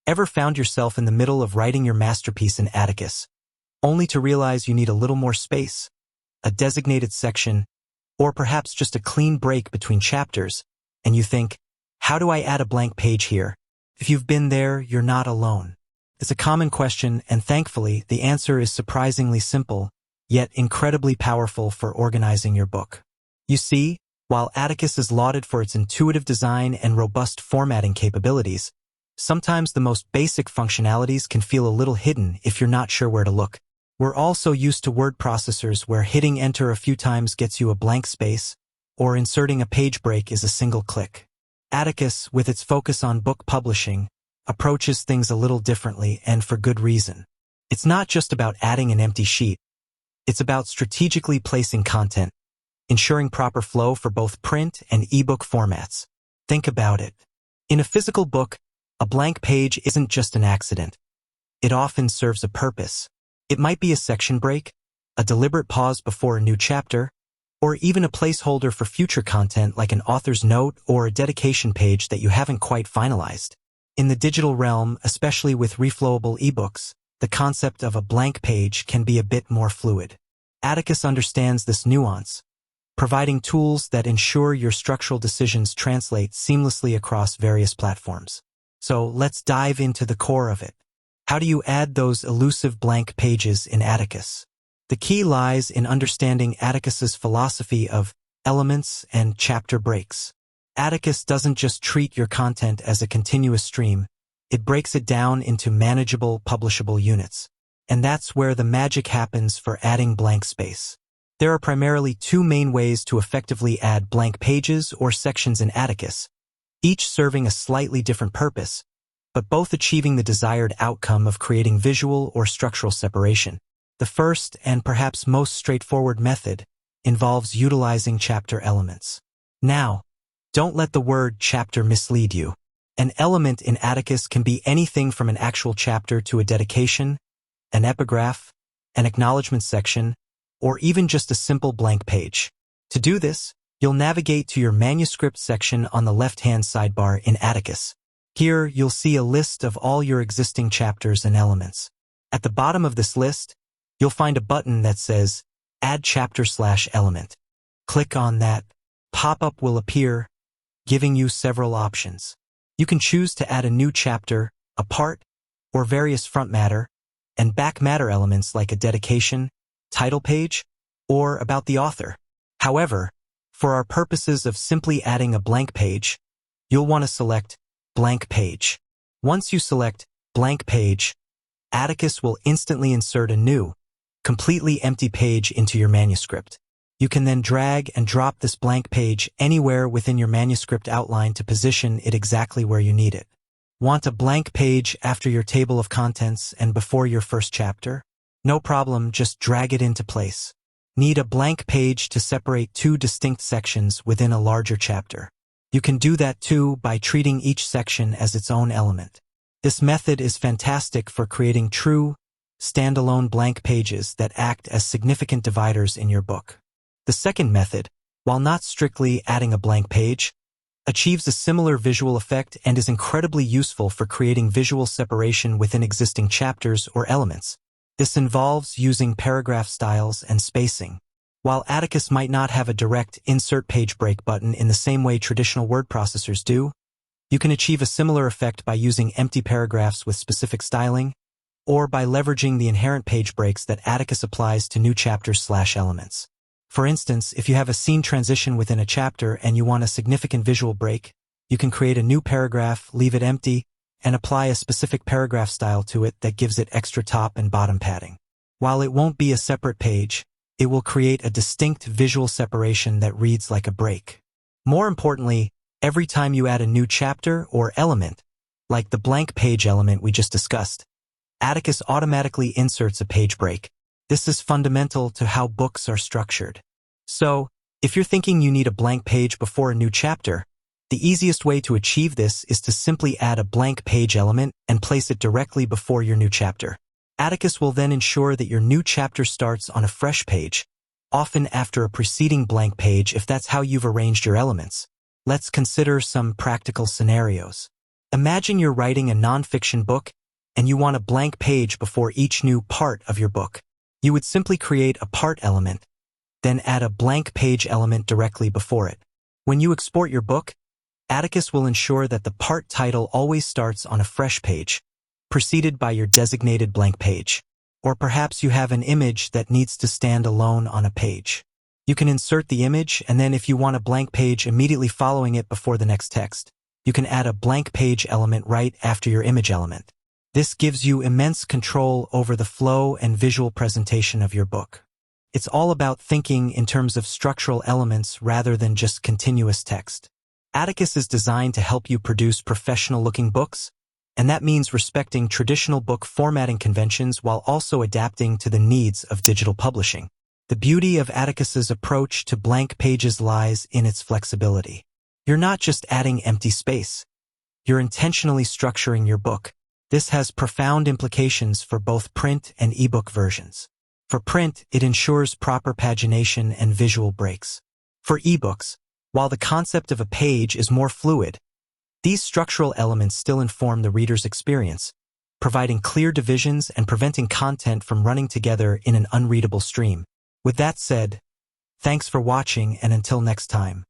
Ever found yourself in the middle of writing your masterpiece in Atticus, only to realize you need a little more space, a designated section, or perhaps just a clean break between chapters, and you think, how do I add a blank page here? If you've been there, you're not alone. It's a common question, and thankfully, the answer is surprisingly simple, yet incredibly powerful for organizing your book. You see, while Atticus is lauded for its intuitive design and robust formatting capabilities, sometimes the most basic functionalities can feel a little hidden if you're not sure where to look. We're all so used to word processors where hitting enter a few times gets you a blank space, or inserting a page break is a single click. Atticus, with its focus on book publishing, approaches things a little differently and for good reason. It's not just about adding an empty sheet. It's about strategically placing content, ensuring proper flow for both print and ebook formats. Think about it. In a physical book, a blank page isn't just an accident. It often serves a purpose. It might be a section break, a deliberate pause before a new chapter, or even a placeholder for future content like an author's note or a dedication page that you haven't quite finalized. In the digital realm, especially with reflowable ebooks, the concept of a blank page can be a bit more fluid. Atticus understands this nuance, providing tools that ensure your structural decisions translate seamlessly across various platforms. So let's dive into the core of it. How do you add those elusive blank pages in Atticus? The key lies in understanding Atticus's philosophy of elements and chapter breaks. Atticus doesn't just treat your content as a continuous stream, it breaks it down into manageable, publishable units. And that's where the magic happens for adding blank space. There are primarily two main ways to effectively add blank pages or sections in Atticus, each serving a slightly different purpose, but both achieving the desired outcome of creating visual or structural separation. The first, and perhaps most straightforward method, involves utilizing chapter elements. Now, don't let the word chapter mislead you. An element in Atticus can be anything from an actual chapter to a dedication, an epigraph, an acknowledgement section, or even just a simple blank page. To do this, you'll navigate to your manuscript section on the left-hand sidebar in Atticus. Here, you'll see a list of all your existing chapters and elements. At the bottom of this list, you'll find a button that says, Add Chapter/Element. Click on that. Pop-up will appear, giving you several options. You can choose to add a new chapter, a part, or various front matter and back matter elements like a dedication, title page, or about the author. However, for our purposes of simply adding a blank page, you'll want to select Blank Page. Once you select Blank Page, Atticus will instantly insert a new, completely empty page into your manuscript. You can then drag and drop this blank page anywhere within your manuscript outline to position it exactly where you need it. Want a blank page after your table of contents and before your first chapter? No problem, just drag it into place. Need a blank page to separate two distinct sections within a larger chapter? You can do that too by treating each section as its own element. This method is fantastic for creating true, standalone blank pages that act as significant dividers in your book. The second method, while not strictly adding a blank page, achieves a similar visual effect and is incredibly useful for creating visual separation within existing chapters or elements. This involves using paragraph styles and spacing. While Atticus might not have a direct insert page break button in the same way traditional word processors do, you can achieve a similar effect by using empty paragraphs with specific styling, or by leveraging the inherent page breaks that Atticus applies to new chapters/elements. For instance, if you have a scene transition within a chapter and you want a significant visual break, you can create a new paragraph, leave it empty, and apply a specific paragraph style to it that gives it extra top and bottom padding. While it won't be a separate page, it will create a distinct visual separation that reads like a break. More importantly, every time you add a new chapter or element, like the blank page element we just discussed, Atticus automatically inserts a page break. This is fundamental to how books are structured. So, if you're thinking you need a blank page before a new chapter, the easiest way to achieve this is to simply add a blank page element and place it directly before your new chapter. Atticus will then ensure that your new chapter starts on a fresh page, often after a preceding blank page if that's how you've arranged your elements. Let's consider some practical scenarios. Imagine you're writing a nonfiction book and you want a blank page before each new part of your book. You would simply create a part element, then add a blank page element directly before it. When you export your book, Atticus will ensure that the part title always starts on a fresh page, preceded by your designated blank page. Or perhaps you have an image that needs to stand alone on a page. You can insert the image, and then if you want a blank page immediately following it before the next text, you can add a blank page element right after your image element. This gives you immense control over the flow and visual presentation of your book. It's all about thinking in terms of structural elements rather than just continuous text. Atticus is designed to help you produce professional-looking books, and that means respecting traditional book formatting conventions while also adapting to the needs of digital publishing. The beauty of Atticus's approach to blank pages lies in its flexibility. You're not just adding empty space. You're intentionally structuring your book. This has profound implications for both print and ebook versions. For print, it ensures proper pagination and visual breaks. For ebooks, while the concept of a page is more fluid, these structural elements still inform the reader's experience, providing clear divisions and preventing content from running together in an unreadable stream. With that said, thanks for watching, and until next time.